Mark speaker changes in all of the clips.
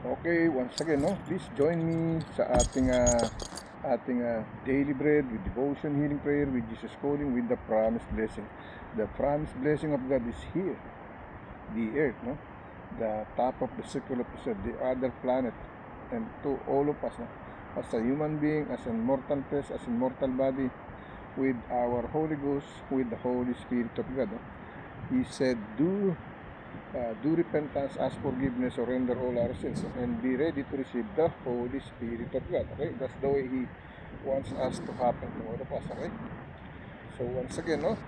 Speaker 1: Okay, once again, no, please join me sa ating daily bread with devotion, healing prayer with Jesus calling with the promised blessing. The promised blessing of God is here, the earth, no, the top of the circle of the other planet, and to all of us, no, as a human being, as a mortal flesh, as a mortal body, with our Holy Ghost, with the Holy Spirit of God. No? He said, do repentance, ask forgiveness, surrender all our sins, and be ready to receive the Holy Spirit of God. Okay, that's the way He wants us to happen to all of us. Okay, so once again, no,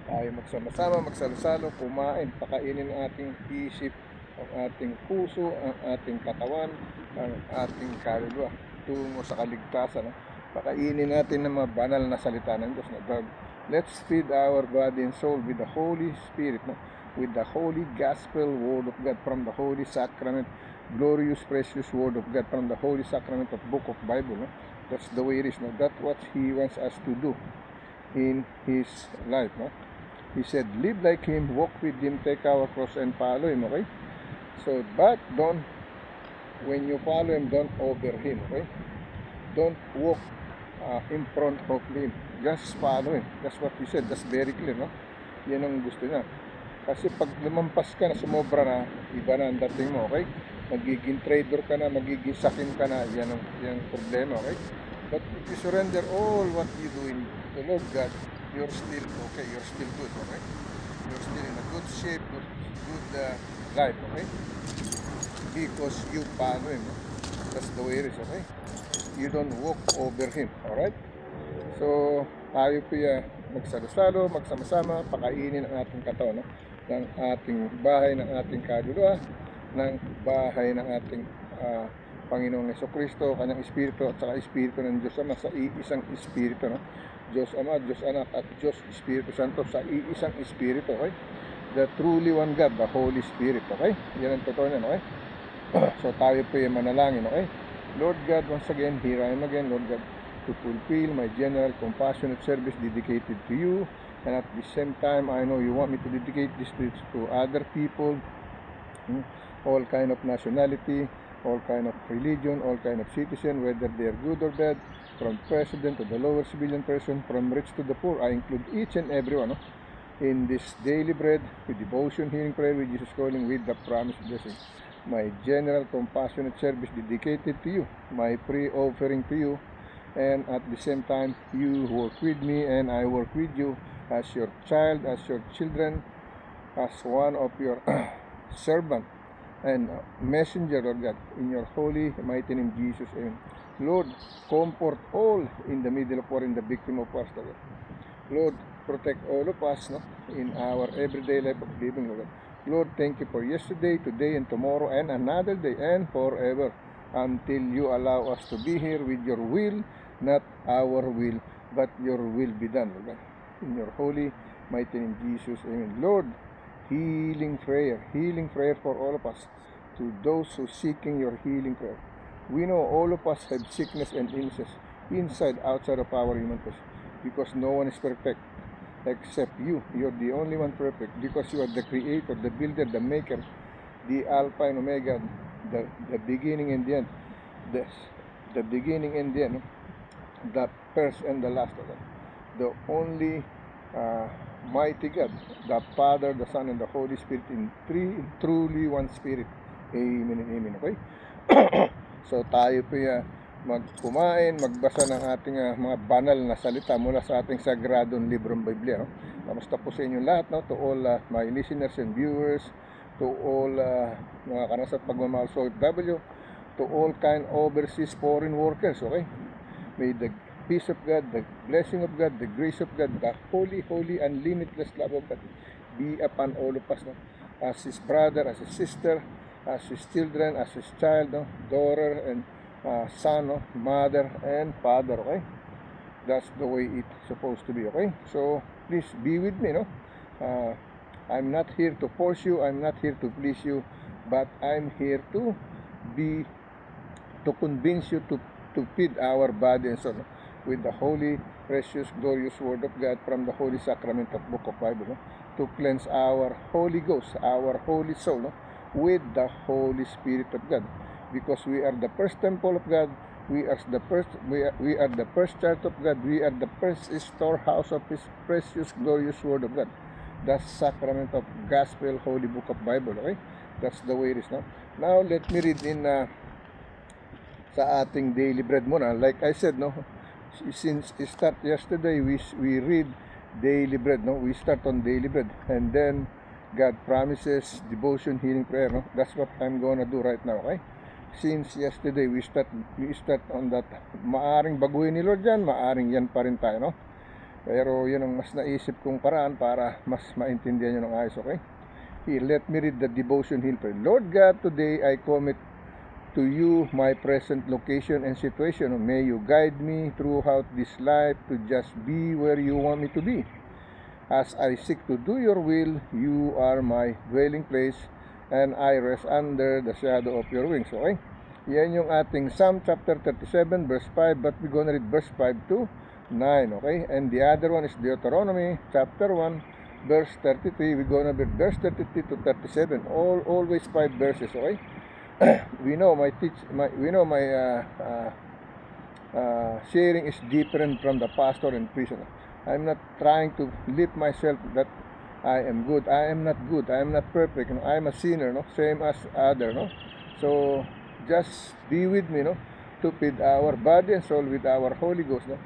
Speaker 1: tayo magsama-sama, magsalo-salo, kumain, pakainin ang ating isip, ang ating puso, ang ating katawan, ang ating kaluluwa tungo sa kaligtasan. No? Pakainin natin ng mga banal na salita ng Diyos. No? Let's feed our body and soul with the Holy Spirit. No? With the Holy Gospel Word of God from the Holy Sacrament, glorious, precious Word of God from the Holy Sacrament of Book of Bible. No? That's the way it is. No? That's what He wants us to do in His life. No? He said, live like Him, walk with Him, take our cross and follow Him. Okay? So, but when you follow Him, don't over Him. Okay? Don't walk in front of Him. Just follow Him. That's what He said. That's very clear. No? Yan ang gusto niya. Kasi pag lumampas ka na, sumobra na, iba na ang dating mo, okay? Magiging trader ka na, magiging sakin ka na, yan ang problema, okay? But if you surrender all what you do in the Lord God, you're still okay, you're still good, okay? You're still in a good shape, good life, okay? Because you follow Him, no? That's the way it is, okay? You don't walk over Him, alright? So, tayo po magsalo-salo, magsama-sama, pakainin ang ating katawan, no? Ng ating bahay, ng ating kaluluwa, ng bahay ng ating Panginoong Jesucristo, kanyang Espiritu at saka Espiritu ng Diyos Ama sa iisang Espiritu, no? Diyos Ama, Diyos Anak at Diyos Espiritu Santo sa iisang Espiritu, okay? The truly one God, the Holy Spirit, okay? Yan ang totoo niyan, okay? So tayo po manalangin, okay? Lord God, once again, here I am again, Lord God, to fulfill my general compassionate service dedicated to you, and at the same time I know you want me to dedicate this to other people, all kind of nationality, all kind of religion, all kind of citizen, whether they are good or bad, from president to the lower civilian person, from rich to the poor. I include each and every one, in this daily bread with devotion, healing prayer with Jesus calling with the promised blessing. My general compassionate service dedicated to you, my free offering to you, and at the same time you work with me and I work with you as your child, as your children, as one of your servant and messenger, Lord God, in your holy mighty name Jesus. Amen. Lord, comfort all in the middle of war, in the victim of war, Lord, protect all of us, no, in our everyday life of living, Lord. Lord, thank you for yesterday, today, and tomorrow, and another day, and forever, until you allow us to be here with your will, not our will, but your will be done, Lord. In your holy, mighty name, Jesus. Amen. Lord, healing prayer for all of us, to those who seeking your healing prayer. We know all of us have sickness and illnesses, inside, outside of our human flesh, because no one is perfect except you. You're the only one perfect, because you are the creator, the builder, the maker, the Alpha and Omega, the beginning and the end, the beginning and the end, the first and the last of them, the only mighty God, the Father, the Son, and the Holy Spirit, in truly one Spirit. Amen and amen. Okay? So tayo po magkumain, magbasa ng ating mga banal na salita mula sa ating sagradong librong Biblia. No? Kamusta po sa inyo lahat, no? To all my listeners and viewers, to all mga kanasat pagmamahal sa OFW, to all kind overseas foreign workers. Okay? May the peace of God, the blessing of God, the grace of God, the holy, holy, and limitless love of God be upon all of us, no? As His brother, as His sister, as His children, as His child, no? Daughter and son, no? Mother and father, okay? That's the way it's supposed to be, okay? So, please be with me, no? I'm not here to force you, I'm not here to please you, but I'm here to convince you to feed our body and soul, no? With the holy, precious, glorious Word of God from the Holy Sacrament of Book of Bible, no? To cleanse our Holy Ghost, our holy soul, no? with the Holy Spirit of God, because we are the first temple of God. We are the first church of God. We are the first storehouse of His precious, glorious Word of God, the sacrament of Gospel, Holy Book of Bible. Okay, that's the way it is now. Now let me read in sa ating daily bread muna. Like I said, no, since start yesterday, we read daily bread. No, we start on daily bread, and then God promises, devotion, healing, prayer. No, that's what I'm gonna do right now. Okay. Since yesterday we start on that. Maaring baguhin ni Lord yan, maaring yan pa rin tayo, no? Pero yun ang mas naisip kong paraan para mas maintindihan nyo ng ayos, okay? Here, let me read the devotion healing prayer. Lord God, today I commit to you my present location and situation. May you guide me throughout this life to just be where you want me to be. As I seek to do your will, you are my dwelling place, and I rest under the shadow of your wings. Okay? Yan yung ating Psalm chapter 37 verse 5, but we're gonna read verse 5 to 9. Okay? And the other one is Deuteronomy chapter 1 verse 33. We're gonna read verse 33 to 37. Always 5 verses. Okay? we know my sharing is different from the pastor and priest. I'm not trying to lift myself that I am good. I am not good. I am not perfect. I am a sinner, no? Same as other, no? So just be with me, no? To feed our body and soul with our Holy Ghost, no?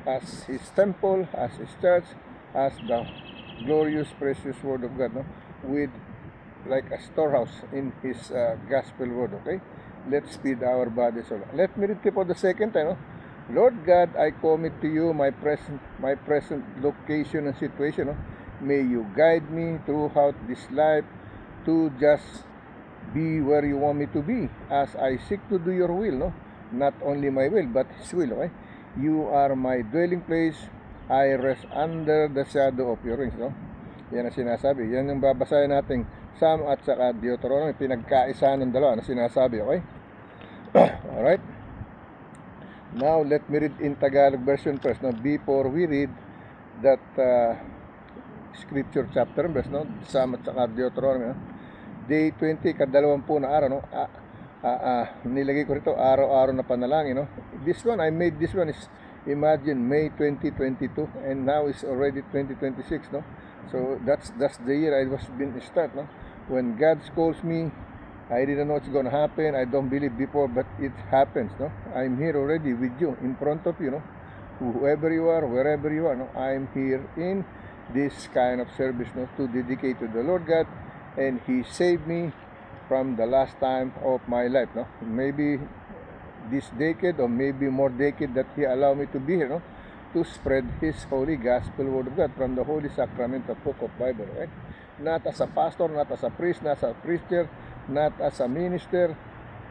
Speaker 1: As His temple, as His church, as the glorious, precious Word of God, no? With like a storehouse in His gospel word. Okay, let's feed our body and soul. Let me read it for the second time, no? Lord God, I commit to you my present location and situation, no? May you guide me throughout this life to just be where you want me to be, as I seek to do your will, no? Not only my will, but His will, okay? You are my dwelling place. I rest under the shadow of your wings, no? Yan ang sinasabi. Yan yung babasahin natin Psalm at saka Deuteronomy. Pinagkaisa ng dalawa na sinasabi, okay? Alright? Now, let me read in Tagalog version first, no? Before we read that scripture chapter and verse, no? Psalm at saka Deuteronomy, no? Day 20, kadalawampu na araw, no? Nilagay ko rito, araw-araw na panalangin, no? This one, I made this one is, imagine, May 2022, and now is already 2026, no? So, that's the year I was been start, no? When God calls me, I didn't know it's gonna happen. I don't believe before, but it happens, no? I'm here already with you, in front of you, no? Whoever you are, wherever you are, no? I'm here in this kind of service, no? To dedicate to the Lord God, and He saved me from the last time of my life, no? Maybe this decade or maybe more decade that He allowed me to be here, no? To spread His holy gospel word of God from the holy sacrament of book of Bible, right? Not as a pastor, not as a priest, not as a preacher, not as a minister,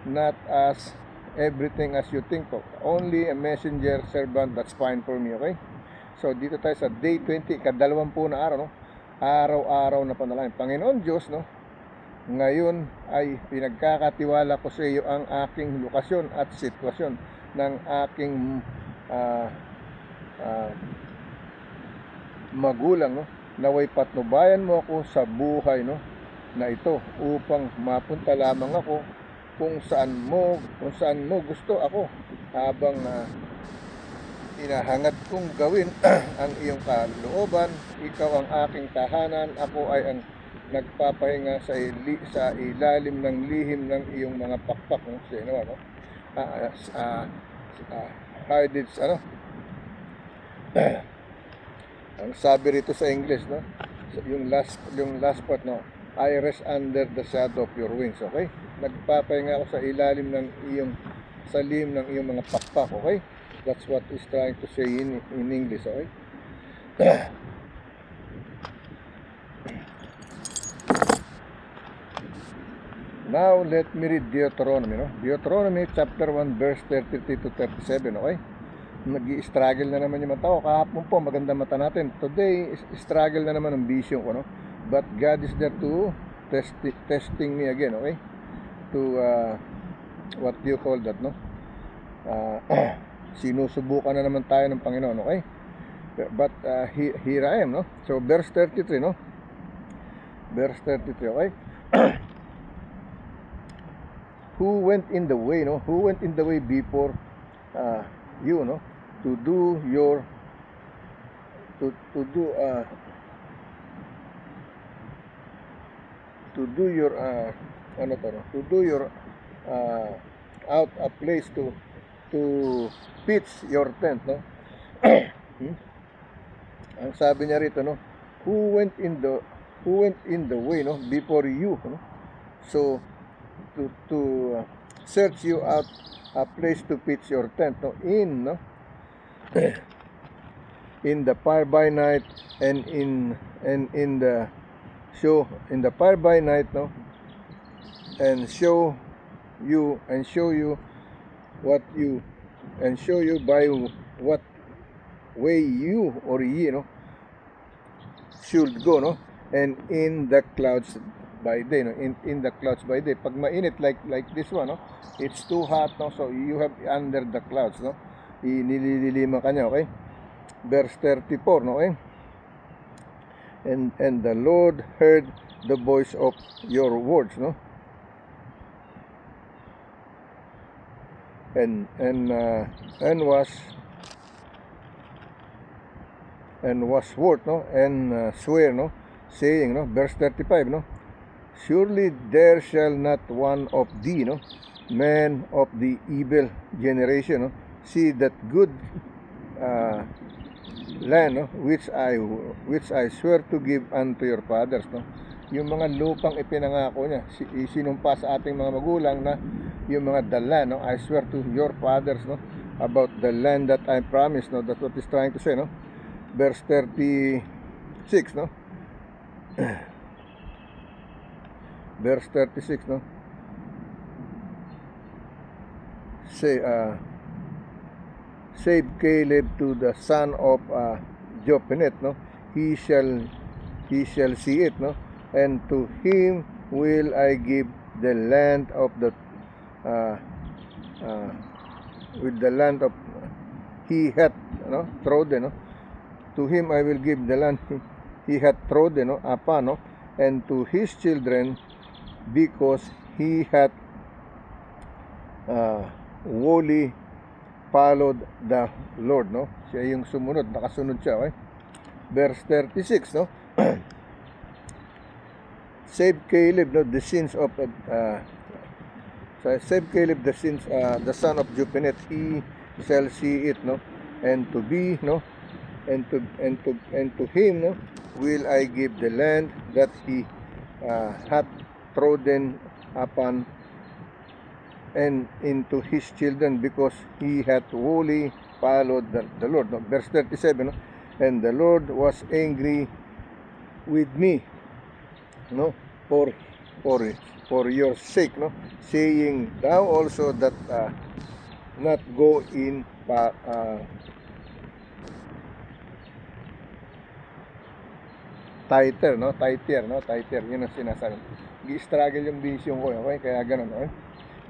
Speaker 1: not as everything as you think of. Only a messenger, servant, that's fine for me, okay? So, dito tayo sa day 20, kadalawampu na araw, no? Araw-araw na panalangin. Panginoon Diyos, no? Ngayon ay pinagkakatiwala ko sa iyo ang aking lokasyon at sitwasyon ng aking magulang, no? Naway patnubayan mo ako sa buhay, no? Na ito upang mapunta lamang ako kung saan mo gusto ako, habang hinahangad kong gawin ang iyong kalooban. Ikaw ang aking tahanan, ako ay ang nagpapahinga sa ilalim ng lihim ng iyong mga pakpak, no? No? Hidage, ano? Ang sabi rito sa English, no? Yung last part, no? I rest under the shadow of your wings, okay? Nagpapahinga ako sa ilalim ng iyong lihim ng iyong mga pakpak, okay? That's what he's trying to say in English, okay? Now, let me read Deuteronomy, no? Deuteronomy chapter 1 verse 33 to 37, okay? Nag-i-struggle na naman yung mga tao. Kahapon po, maganda mata natin. Today, struggle na naman ang vision ko, no? But God is there to testing me again, okay? To, what do you call that, no? Sinusubukan na naman tayo ng Panginoon, okay? But, here I am, no? So, verse 33, no? Verse 33, okay? who went in the way, no? Who went in the way before you, no? To do your to do ano to, no? To do your out a place to pitch your tent, no? Hmm? Ang sabi niya rito, no? Who went in the way, no? Before you, no? So to search you out a place to pitch your tent, no? No? In the fire by night and in the fire by night, no? And show you what you and show you by what way you or ye, no, should go, no? And in the clouds by day, no? In the clouds by day. Pag mainit like this one, no? It's too hot, no? So you have under the clouds, no? Nililima kanya, okay? Verse 34, no? Okay? And the Lord heard the voice of your words, no? And was worth, no? And swear, no? Saying, no? Verse 35, no? Surely there shall not one of thee, no? Man of the evil generation, no? See that good land, no? Which I swear to give unto your fathers, no? Yung mga lupang ipinangako niya, isinumpa sa ating mga magulang na yung mga dala, no? I swear to your fathers, no? About the land that I promised, no? That's what he's trying to say, no? Verse 36, no? Verse 36, no? Say, save Caleb to the son of Jephunneh, no? He shall see it, no? And to him will I give the land of the with the land of he hath, no, trodden, no? To him I will give the land he hath trodden, no, upon, no? And to his children, because he hath wholly followed the Lord, no? Siya yung sumunod, nakasunod siya, okay? Verse 36, no? Save Caleb, no, the sins of save Caleb the sins, the son of Jephunneh, he shall see it, no? And to be, no? And to him, no, will I give the land that he hath trodden upon, and into his children, because he hath wholly followed the Lord, no? Verse 37, no? And the Lord was angry with me, no, for your sake, no, saying, thou also that not go in tighter, no? Tighter, yun ang sinasabi. Gi-struggle yung vision ko, okay? Kaya ganun, okay?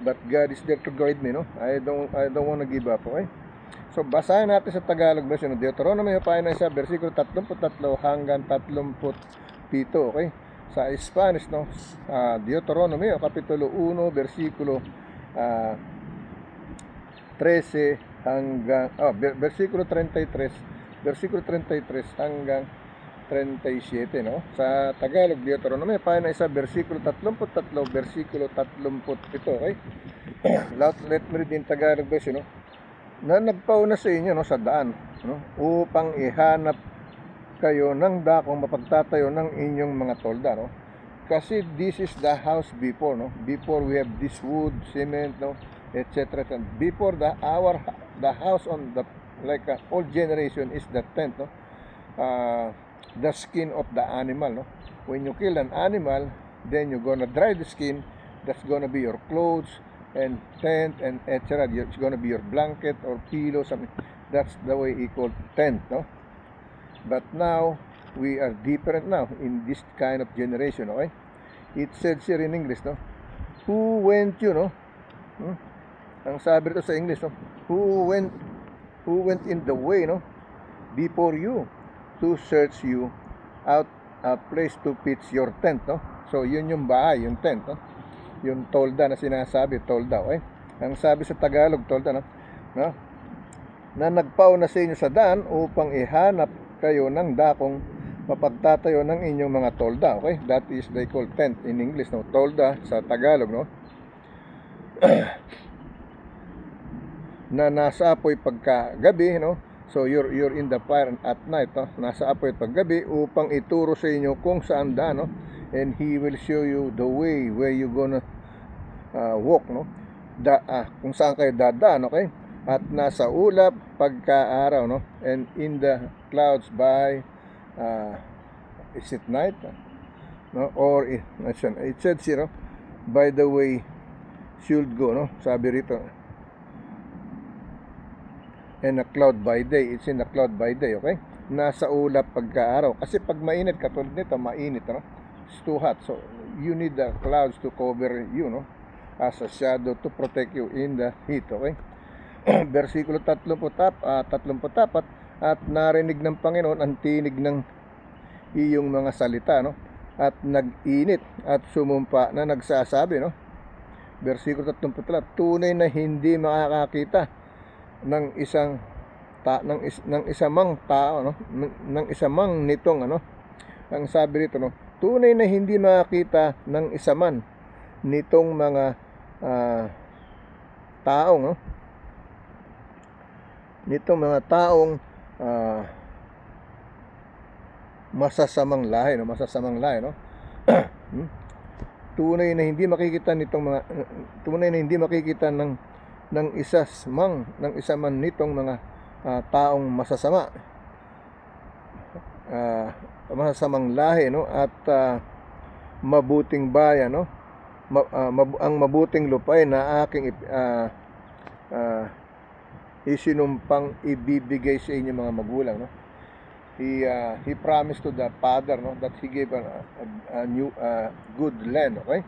Speaker 1: But God is there to guide me, no? I don't want to give up, okay? So, basahin natin sa Tagalog version, Deuteronomy, Pahina 1, versikulo 33 hanggang 37, okay? Sa Spanish, no? Deuteronomy, kapitulo 1, versikulo 13 hanggang versikulo 33 hanggang 37, no? Sa Tagalog, Deuteronomy, Pahina 1, versikulo 33, versikulo 37, okay? Let me read in Tagalog version, no? Na nagpauna sa inyo, no, sa daan, no, upang ihanap kayo ng dakong mapagtatayo ng inyong mga tolda, no? Kasi this is the house before, no? Before we have this wood, cement, no, etc. Before the house on the like old generation is the tent, no? The skin of the animal, no? When you kill an animal, then you're gonna dry the skin. That's gonna be your clothes and tent and etc. It's gonna be your blanket or pillow, something. That's the way he called tent, no? But now we are different now in this kind of generation, okay? It says here in English, no? Who went you, no? Ang sabi rito sa English, no? Who went in the way, no? Before you, to search you out a place to pitch your tent, no? So yun yung bahay, yung tent, no? yung tolda na sinasabi, tolda, okay? Ang sabi sa Tagalog, tolda, no? Na nagpauna sa inyo sa daan upang ihanap kayo ng dakong mapagtatayo ng inyong mga tolda, okay? That is they call tent in English, no? Tolda sa Tagalog, no? Na nasa apoy pagkagabi, no? So you're in the fire at night, no? Nasa apoy paggabi upang ituro sa inyo kung saan daan, no? And he will show you the way where you gonna walk, no? Kung saan kayo dadaan, okay? At nasa ulap pagkaaraw, no? And in the clouds by is it night, no? Or it said zero by the way should go, no? Sabi rito, and a cloud by day, it's in a cloud by day, okay? Nasa ulap pagkaaraw. Kasi pag mainit, katulad nito, mainit, no? It's too hot. So, you need the clouds to cover you, no? As a shadow to protect you in the heat, okay? Versikulo 34, at narinig ng Panginoon ang tinig ng iyong mga salita, no? At nag-init at sumumpa na nagsasabi, no? Versikulo 33, tunay na hindi makakakita ng isamang tao, no? Ng isamang nitong, ano? Ang sabi rito, no? Tunay na hindi makakita ng isaman nitong mga taong, no? Nitong mga taong masasamang lahi, no? Masasamang lahi, no? Tunay na hindi makikita ng isa man nitong mga taong masasama, masasamang lahi, no? At mabuting bayan, no? Ang mabuting lupain na aking isinumpang ibibigay sa inyo mga magulang, no? He promised to the father, no, that he gave a new good land, okay?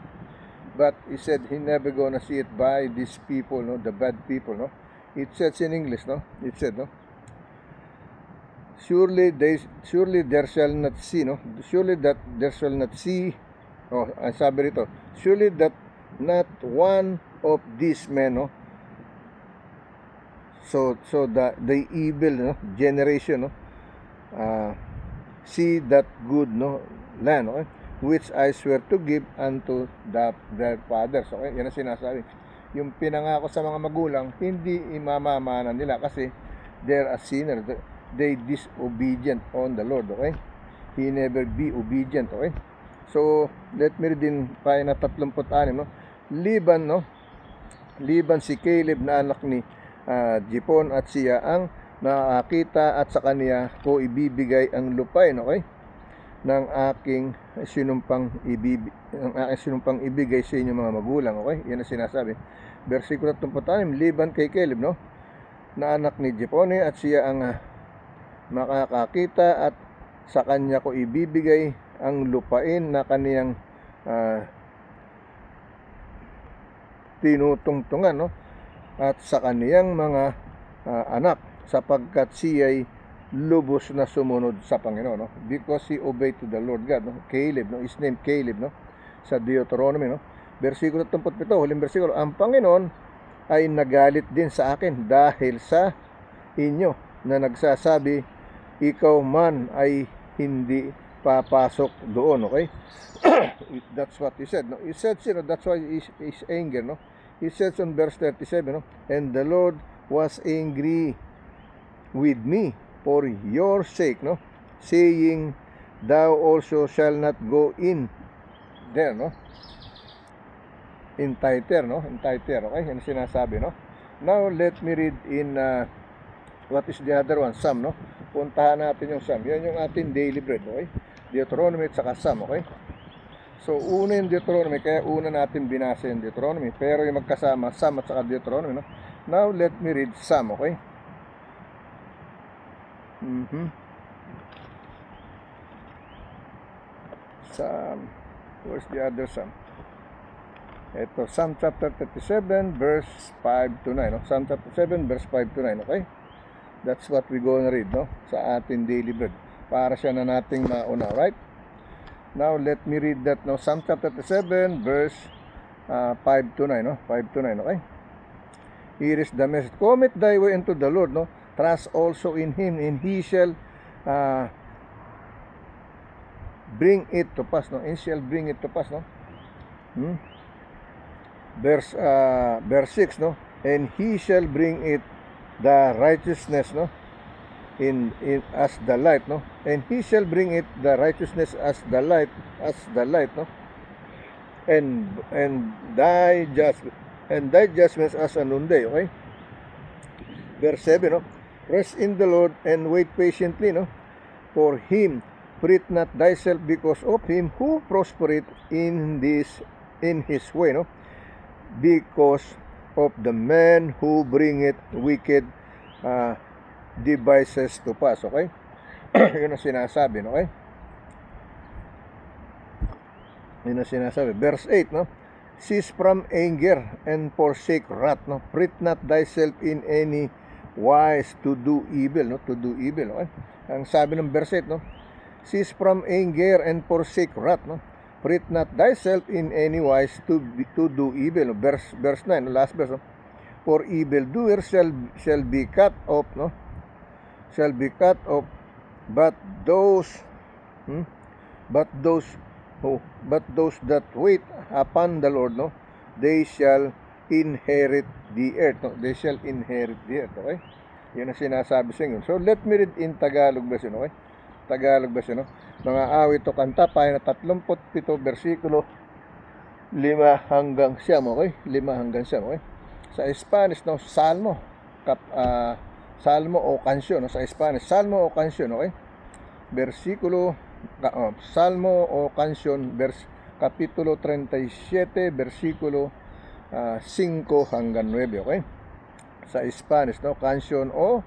Speaker 1: But he said he never gonna see it by these people, no, the bad people, no. It says in English, no. It said, no. Surely there shall not see, no. Surely that there shall not see. Oh, ang sabi rito, surely that not one of these men, no. So the evil, no, generation, no, see that good, no, land, okay, which I swear to give unto their fathers. Okay, yan ang sinasabi. Yung pinangako sa mga magulang, hindi imamamana nila kasi they're a sinner. They disobedient on the Lord, okay? He never be obedient, okay? So, let me read din tayo na 36, no? Liban, no? Liban si Caleb na anak ni Jepon at siya ang nakakita at sa kanya ko ibibigay ang lupain, okay? Ng aking sinumpang ibigay sa inyo mga magulang, okay? Yan ang sinasabi. Versikulo 36, liban kay Caleb, no? Na anak ni Jepone at siya ang makakakita at sa kanya ko ibibigay ang lupain na kaniyang tinutungtungan, no? At sa kaniyang mga anak, sapagkat siya'y lubos na sumunod sa Panginoon, no? Because he obeyed to the Lord God, no? Caleb, no? His name Caleb, no? Sa Deuteronomy, no? Versikulo 37, huling versikulo, ang Panginoon ay nagalit din sa akin dahil sa inyo na nagsasabi, ikaw man ay hindi papasok doon, okay? That's what he said, no? He said, you know, that's why his anger, no? He says on verse 37, no? And the Lord was angry with me for your sake, no? Saying, thou also shall not go in there, no? In Titer, no? In Titer, okay? Yan sinasabi, no? Now, let me read in, what is the other one? Psalm, no? Puntahan natin yung Psalm. Yan yung ating daily bread, okay? Deuteronomy at saka Psalm, okay? So, una yung Deuteronomy, kaya una natin binasa yung Deuteronomy. Pero yung magkasama, Psalm at saka Deuteronomy, no? Now, let me read Psalm, okay? Psalm, where's the other Psalm? Ito, Psalm chapter 37, verse 5 to 9, no? Psalm chapter 7, verse 5 to 9, okay? That's what we're gonna read, no? Sa ating daily bread. Para siya na nating mauna, right? Now, let me read that now. Psalm chapter 37, verse 5 to 9, no? 5 to 9, okay? Here is the message. Commit thy way unto the Lord, no? Trust also in Him, and He shall bring it to pass, no? He shall bring it to pass, no? Verse 6, no? And He shall bring it the righteousness, no? In as the light, no? And He shall bring it the righteousness as the light, no? And thy judgments as a noonday, okay? Verse 7, no? Rest in the Lord and wait patiently, no? For Him, fret not thyself because of him who prospereth in his way, no? Because of the man who bringeth wicked devices to pass, okay? Yun ang sinasabi, no? Okay? Yun ang sinasabi. Verse 8, no? Cease from anger and forsake wrath, no? Fret not thyself in any wise to do evil, no? To do evil, okay? Ang sabi ng verse 8, no? Cease from anger and forsake wrath, no? Fret not thyself in any wise to do evil, no? Verse 9, no? Last verse, no? For evildoers shall be cut off, no? Shall be cut off, but those that wait upon the Lord, no? They shall inherit the earth, no? They shall inherit the earth, okay? Yun ang sinasabi sa inyo. So let me read in Tagalog version, okay? Tagalog version, no? Mga awit o kanta, pahina 37, versikulo 5 hanggang 9, okay? 5 hanggang 9, okay? Sa Spanish, no? Salmo o kansyon, no? Sa Spanish, salmo o kansyon, okay? Versikulo, salmo o kansyon, kapitulo 37, versikulo 5 hanggang 9, okay? Sa Spanish, no? Kansyon o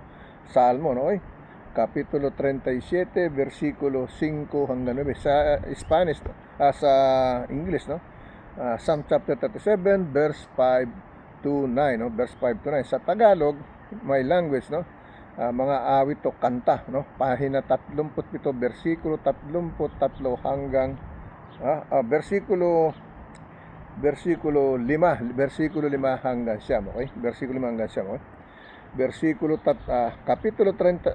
Speaker 1: salmo, no? Okay? Kapitulo 37, versikulo 5 hanggang 9. Sa Spanish, sa English, no? Psalm chapter 37, verse 5 to 9, no? Verse 5 to 9. Sa Tagalog, my language, no? Mga awit o kanta, no? Pahina 37, versikulo 33 hanggang versikulo 5 hanggang 9, okay? Versikulo 5 hanggang 9, okay? Kapitulo 37,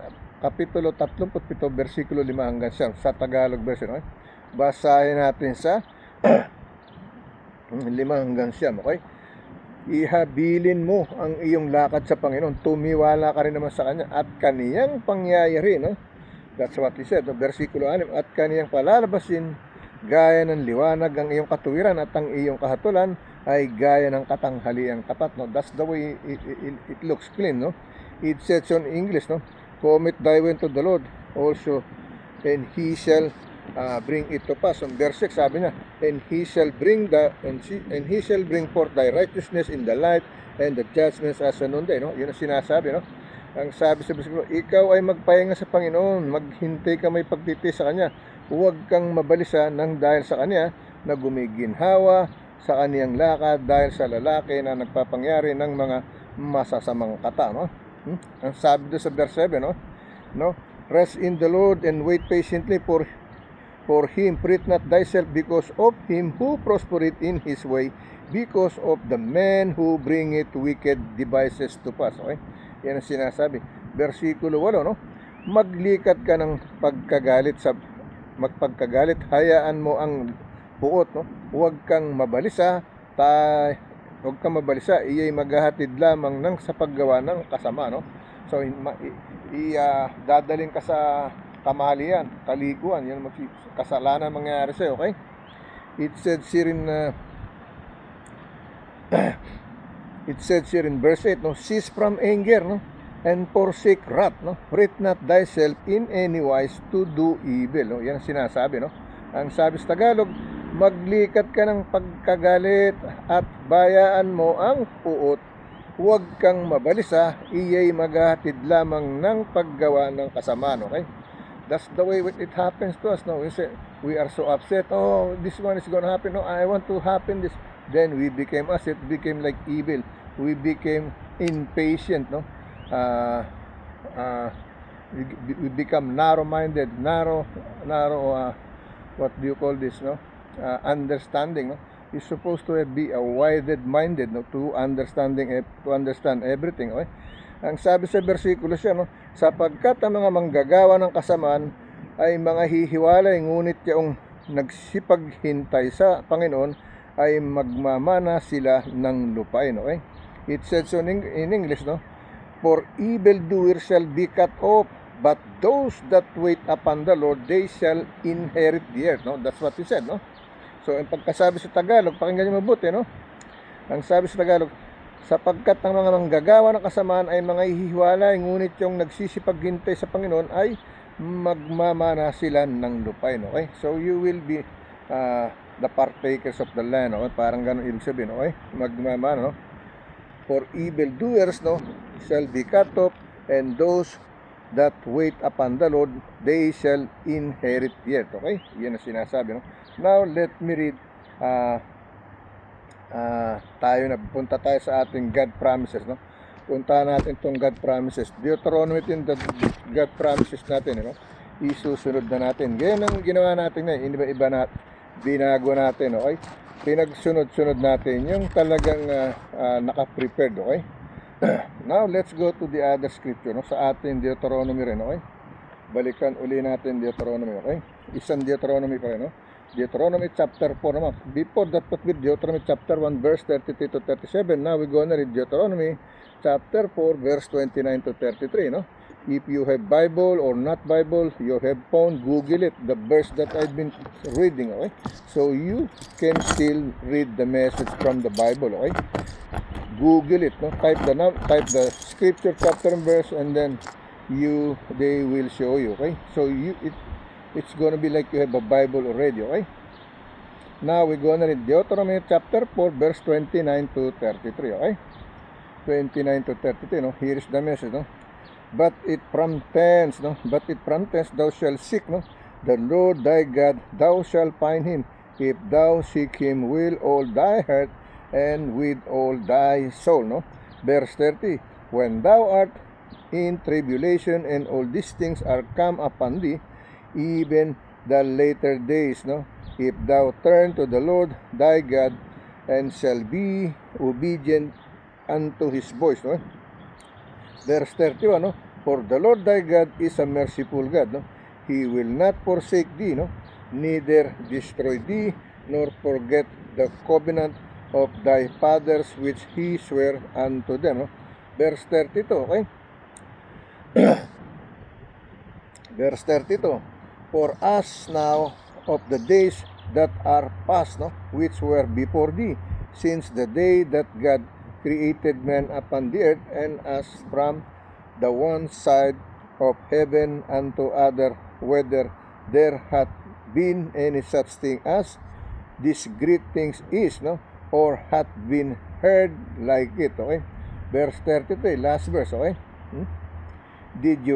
Speaker 1: versikulo 5 hanggang 9 sa Tagalog version, okay? Basahin natin sa 5 hanggang 9, okay? Ihabilin mo ang iyong lakad sa Panginoon, tumiwala ka rin naman sa Kanya at Kaniyang pangyayari, no? That's what he said, no? Versikulo 6, at Kaniyang palalabasin gaya ng liwanag ang iyong katuwiran at ang iyong kahatulan ay gaya ng katanghaliang tapat, no? That's the way it looks clean, no? It says on English, no? Commit thy way to the Lord also, and He shall bring it to pass. On verse 6, sabi niya, and he shall bring forth thy righteousness in the light, and the judgments as a noonday, no? Yun ang sinasabi, no? Ang sabi sa versikulo, ikaw ay magpahinga sa Panginoon, maghintay ka may pagtitiis sa Kanya, huwag kang mabalisa nang dahil sa Kanya na gumiginhawa sa kaniyang lakad, dahil sa lalaki na nagpapangyari ng mga masasamang kata, no? Ang sabi doon sa verse 7, no? Rest in the Lord and wait patiently for him, fret not thyself because of him who prospereth in his way, because of the man who bringeth wicked devices to pass, okay? Yan ang sinasabi. Versikulo 8, no? Maglikat ka ng magpagkagalit, hayaan mo ang puot, no? Huwag kang mabalisa, iya'y maghahatid lamang ng sa paggawa ng kasama, no? So dadalhin ka sa kamalian, kaliguan, yan kasalanan mangyayari sa'yo, okay? It said here in verse 8, no? Cease from anger, no? And forsake wrath, no? Fret not thyself in any wise to do evil, no? Yan ang sinasabi, no? Ang sabi sa Tagalog, maglikat ka ng pagkagalit at bayaan mo ang puot. Huwag kang mabalisa, iya'y maghahatid lamang ng paggawa ng kasamaan, okay? That's the way it happens to us, no? We are so upset, oh, this one is gonna happen, no, I want to happen this. Then we became like evil. We became impatient, no? We become narrow-minded, what do you call this, no? Understanding, no? is supposed to be a wide-minded, no, to understand everything. Okay? Ang sabi sa bersikulo siya, no, sapagkat ang mga manggagawa ng kasamaan ay mga hihiwalay, ngunit yung nagsipaghintay sa Panginoon ay magmamana sila ng lupain. Okay? It says so in English, no, for evildoers shall be cut off, but those that wait upon the Lord, they shall inherit the earth. No? That's what he said. No? So, ang pagkasabi sa Tagalog, pakinggan niyo mabuti, no? Ang sabi sa Tagalog, sapagkat ang mga manggagawa ng kasamaan ay mga hihiwalay, ngunit yung nagsisipaghintay sa Panginoon ay magmamana sila ng lupain. Okay? So, you will be the partakers of the land. Okay? Parang ganun ibig sabihin. Okay? Magmamana, no? For evildoers, no, shall be cut off, and those that wait upon the Lord, they shall inherit the earth. Okay? Yan ang sinasabi, no? Now, let me read. Punta tayo sa ating God promises, no? Punta natin itong God promises. Deuteronomy din, the God promises natin, no? Isusunod na natin. Ganyan ang ginawa natin na, iba-iba na, binago natin, okay? Pinagsunod-sunod natin yung talagang naka-prepared, okay? Now, let's go to the other scripture, no? Sa ating Deuteronomy rin, okay? Balikan uli natin Deuteronomy, okay? Isang Deuteronomy pa rin, no? Deuteronomy chapter 4 naman. Before that, with Deuteronomy chapter 1 verse 33 to 37. Now we're gonna read Deuteronomy chapter 4 verse 29 to 33, no? If you have Bible or not Bible, you have phone, Google it, the verse that I've been reading, okay? So you can still read the message from the Bible, okay? Google it, no? Type the scripture, chapter and verse, and then they will show you, okay? So it's gonna be like you have a Bible already, okay? Now we're gonna read Deuteronomy chapter 4 verse 29 to 33, okay? 29 to 33, no? Here is the message, no? But it from thence, thou shalt seek, no, the Lord thy God, thou shalt find him, if thou seek him with all thy heart and with all thy soul, no? Verse 30, when thou art in tribulation and all these things are come upon thee, even the later days, no, if thou turn to the Lord thy God and shall be obedient unto his voice, no? Verse 31, no, for the Lord thy God is a merciful God, no, he will not forsake thee, no, neither destroy thee, nor forget the covenant of thy fathers which he sware unto them, no? Verse 32, okay? Verse 32, for us now of the days that are past, no, which were before thee, since the day that God created man upon the earth, and as from the one side of heaven unto other, whether there hath been any such thing as this great things is, no, or hath been heard like it, okay? Verse 33, last verse, okay? Did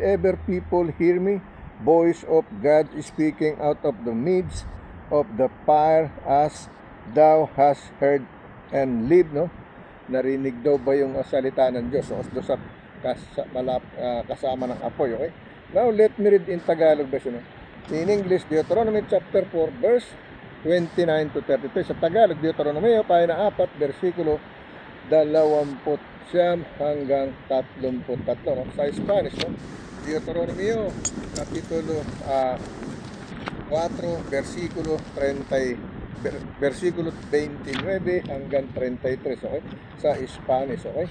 Speaker 1: ever people hear me, voice of God speaking out of the midst of the fire, as thou hast heard and lived, no? Narinig daw ba yung salita ng Diyos, o sa kasama ng apoy, okay? Now let me read in Tagalog version, no? In English, Deuteronomy chapter 4 verse 29 to 33. Sa Tagalog, Deuteronomy pahina 4 versikulo 29 hanggang 33, no? Sa Spanish, no? Deuteronomy kapitulo 4 versikulo 29 hanggang 33, okay? Sa Spanish, okay?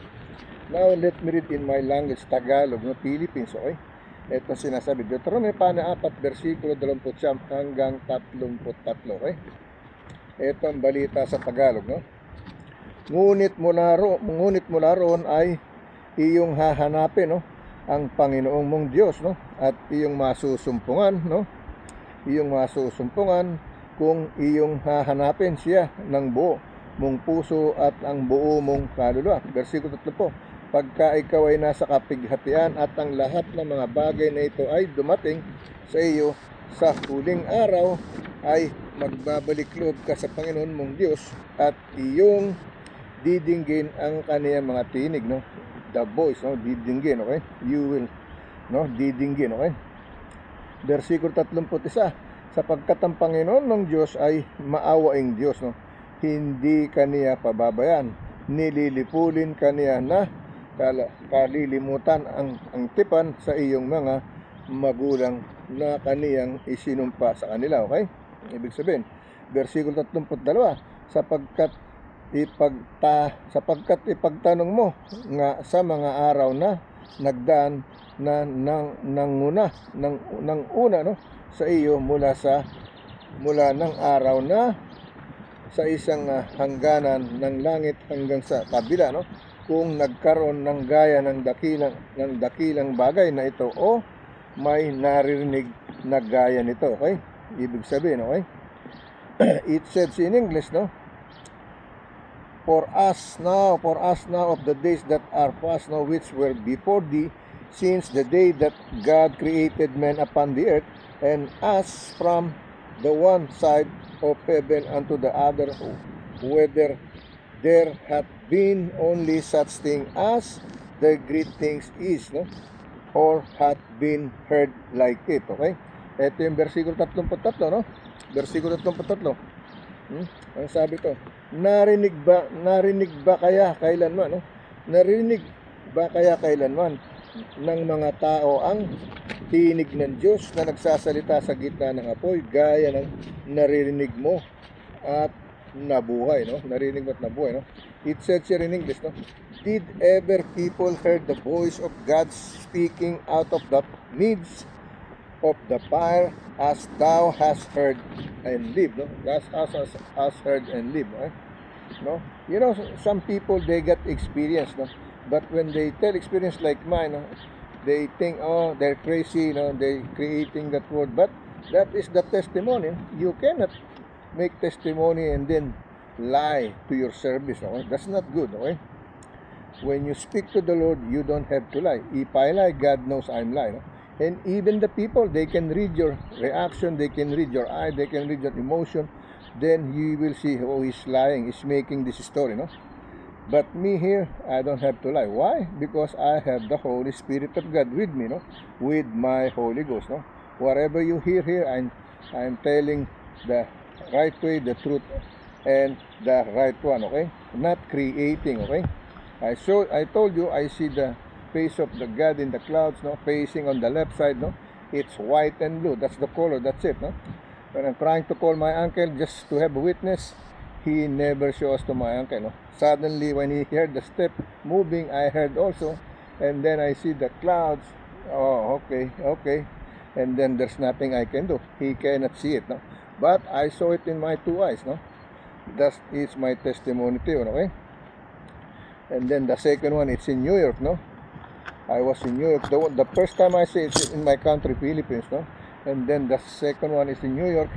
Speaker 1: Now let me read in my language, Tagalog, no, Philippines, okay? Ito sinasabi, Deuteronomy 4 versikulo 29 hanggang 33, okay? Ito ang balita sa Tagalog, no? Ngunit mula roon ay iyong hahanapin, no, ang Panginoong mong Diyos, no, at iyong masusumpungan, no, kung iyong hahanapin siya ng buo mong puso at ang buo mong kaluluwa. Versikulo 30, pagka ikaw ay nasa kapighatian at ang lahat ng mga bagay na ito ay dumating sa iyo, sa huling araw ay magbabalik loob ka sa Panginoon mong Diyos at iyong didinggin ang kaniyang mga tinig, no? The voice, no? Didinggin, okay? You will, no? Didinggin, okay? Versikulo 31, sapagkat ang Panginoon ng Diyos ay maawaing Diyos, no? Hindi kaniya pababayan, nililipulin kaniya na kalilimutan ang tipan sa iyong mga magulang na kaniyang isinumpa sa kanila. Okay? Ibig sabihin, versikulo 32, sapagkat ipagtanong mo nga sa mga araw na nagdaan na nang una, no, sa iyo mula ng araw na sa isang hangganan ng langit hanggang sa kabila, no, kung nagkaroon ng gaya ng dakilang bagay na ito o may naririnig na gaya nito. Okay? Ibig sabihin, okay? It says in English, no, For us now of the days that are past, now which were before thee, since the day that God created man upon the earth, and us from the one side of heaven unto the other, whether there hath been only such thing as the great things is, no? Or hath been heard like it. Okay? Ito yung versikulo 33, no? Versikulo 33. Ang sabi ko, narinig ba kaya kailanman, no? Narinig ba kaya kailanman ng mga tao ang tinig ng Diyos na nagsasalita sa gitna ng apoy, gaya ng naririnig mo at nabuhay, no? Narinig mo at nabuhay, no? It says here in English, no? Did ever people heard the voice of God speaking out of the midst of the fire, as thou hast heard and lived, no? As heard and lived, right? No? You know, some people, they get experience, no? But when they tell experience like mine, no, they think, oh, they're crazy, no? They creating that word. But that is the testimony. You cannot make testimony and then lie to your service, okay? That's not good, okay? When you speak to the Lord, you don't have to lie. If I lie, God knows I'm lying, no? And even the people, they can read your reaction, they can read your eye, they can read your emotion. Then you will see, oh, he's lying, he's making this story, no? But me here, I don't have to lie. Why? Because I have the Holy Spirit of God with me, no? With my Holy Ghost, no? Whatever you hear here, I'm telling the right way, the truth, and the right one, okay? Not creating, okay? I told you, I see the face of the God in the clouds, no, facing on the left side, no, it's white and blue. That's the color. That's it, no. When I'm trying to call my uncle just to have a witness, he never shows to my uncle, no. Suddenly, when he heard the step moving, I heard also, and then I see the clouds. Oh, okay, and then there's nothing I can do. He cannot see it, no. But I saw it in my two eyes, no. That is my testimony to you, okay. And then the second one, it's in New York, no. I was in New York. The first time I see it in my country, Philippines, no? And then the second one is in New York.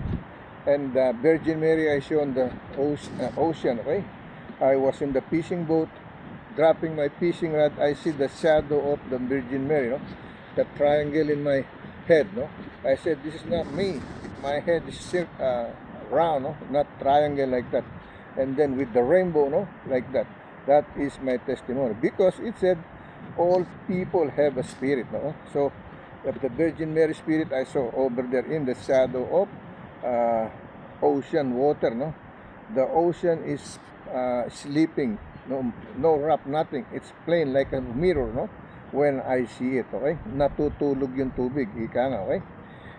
Speaker 1: And the Virgin Mary I saw on the ocean, okay? I was in the fishing boat, dropping my fishing rod. I see the shadow of the Virgin Mary, no? The triangle in my head, no? I said, this is not me. My head is round, no? Not triangle like that. And then with the rainbow, no? Like that. That is my testimony. Because it said, all people have a spirit, no? So the Virgin Mary spirit I saw over there in the shadow of ocean water, no? The ocean is sleeping, no wrap, nothing. It's plain like a mirror, no? When I see it, okay? Natutulog yung tubig, ika nga, okay?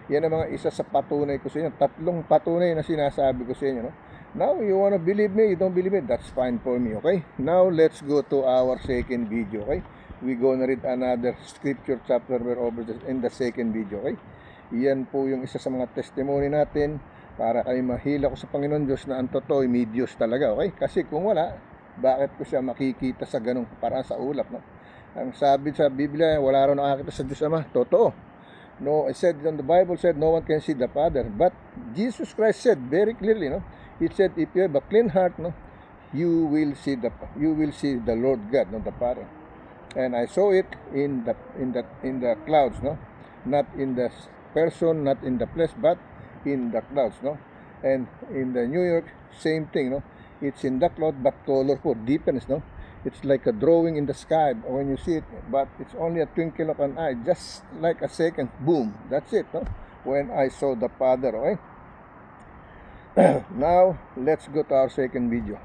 Speaker 1: Yan ang mga isa sa patunay ko sa inyo. 3 patunay na sinasabi ko sa inyo, no? Now, you wanna believe me, you don't believe me, that's fine for me, okay? Now, let's go to our second video, okay? We gonna read another scripture chapter over in the second video, okay? Yan po yung isa sa mga testimony natin para kayo mahila ko sa Panginoon Diyos na ang totoo ay may Diyos talaga, okay? Kasi kung wala, bakit ko siya makikita sa ganung parang sa ulap, no? Ang sabi sa Biblia, wala raw nakakita sa Diyos Ama. Totoo. No, I said on the Bible said no one can see the Father, but Jesus Christ said very clearly, no? It said if you have a clean heart, no, you will see the Lord God, no, the Father. And I saw it in the clouds, no, not in the person, not in the flesh, but in the clouds, no. And in the New York, same thing, no. It's in the cloud, but colorful, deepens, no. It's like a drawing in the sky when you see it, but it's only a twinkle of an eye, just like a second, boom, that's it, no. when I saw the Father. Okay? Now, let's go to our second video.